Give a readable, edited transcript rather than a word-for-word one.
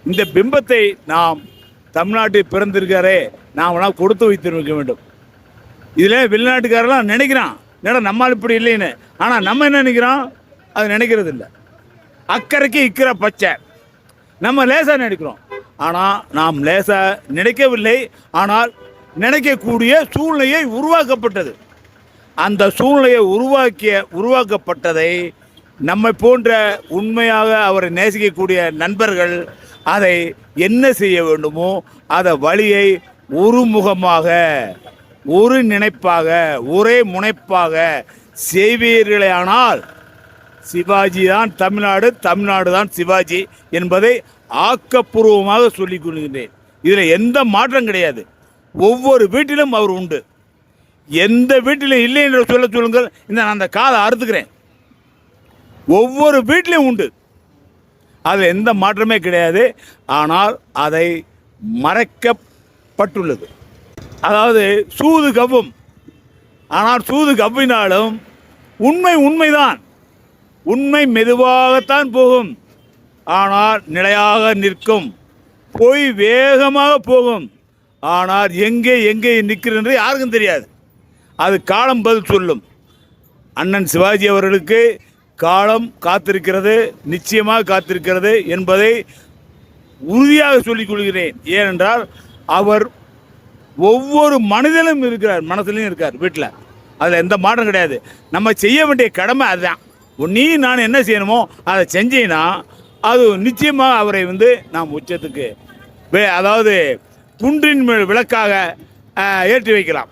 இந்த பிம்பத்தை நாம் தமிழ்நாட்டில் பிறந்திருக்காரே நாம் கொடுத்து வைத்திருக்க வேண்டும். இதில் வெளிநாட்டுக்காரெல்லாம் நினைக்கிறான், என்னடா நம்மால் இப்படி இல்லைன்னு. ஆனால் நம்ம என்ன நினைக்கிறோம், அது நினைக்கிறது இல்லை. அக்கறைக்கு இக்கிற பச்சை நம்ம லேசாக நினைக்கிறோம். ஆனால் நாம் லேசாக நினைக்கவில்லை. ஆனால் நினைக்கக்கூடிய சூழ்நிலையை உருவாக்கப்பட்டது. அந்த சூழ்நிலையை உருவாக்கப்பட்டதை நம்மை போன்ற உண்மையாக அவரை நேசிக்கக்கூடிய நண்பர்கள் அதை என்ன செய்ய வேண்டுமோ அதை வழியை ஒருமுகமாக, ஒரு நினைப்பாக, ஒரே முனைப்பாக செய்வீர்களானால் சிவாஜி தான் தமிழ்நாடு, தமிழ்நாடு தான் சிவாஜி என்பதை ஆக்கப்பூர்வமாக சொல்லிக் கொள்கின்றேன். இதில் எந்த மாற்றம் கிடையாது. ஒவ்வொரு வீட்டிலும் அவர் உண்டு. எந்த வீட்டிலும் இல்லை என்று சொல்லுங்கள், நான் அந்த காதை அறுத்துக்கிறேன். ஒவ்வொரு வீட்டிலையும் உண்டு. அதில் எந்த மாற்றமே கிடையாது. ஆனால் அதை மறைக்கப்பட்டுள்ளது. அதாவது சூது கவ்வும். ஆனால் சூது கவ்வினாலும் உண்மைதான். உண்மை மெதுவாகத்தான் போகும், ஆனால் நிலையாக நிற்கும். பொய் வேகமாக போகும், ஆனால் எங்கே நிற்கிறது யாருக்கும் தெரியாது. அது காலம் பதில் சொல்லும். அண்ணன் சிவாஜி அவர்களுக்கு காலம் காத்திருக்கிறது, நிச்சயமாக காத்திருக்கிறது என்பதை உறுதியாக சொல்லிக் கொள்கிறேன். ஏனென்றால் அவர் ஒவ்வொரு மனிதனும் இருக்கிறார், மனசுலையும் இருக்கார், வீட்டில். அதில் எந்த மாற்றம் கிடையாது. நம்ம செய்ய வேண்டிய கடமை அதுதான். நீ நான் என்ன செய்யணுமோ அதை செஞ்சீங்கன்னா அது நிச்சயமாக அவரை நாம் உச்சத்துக்கு, அதாவது குன்றின் மேல் விளக்காக ஏற்றி வைக்கலாம்.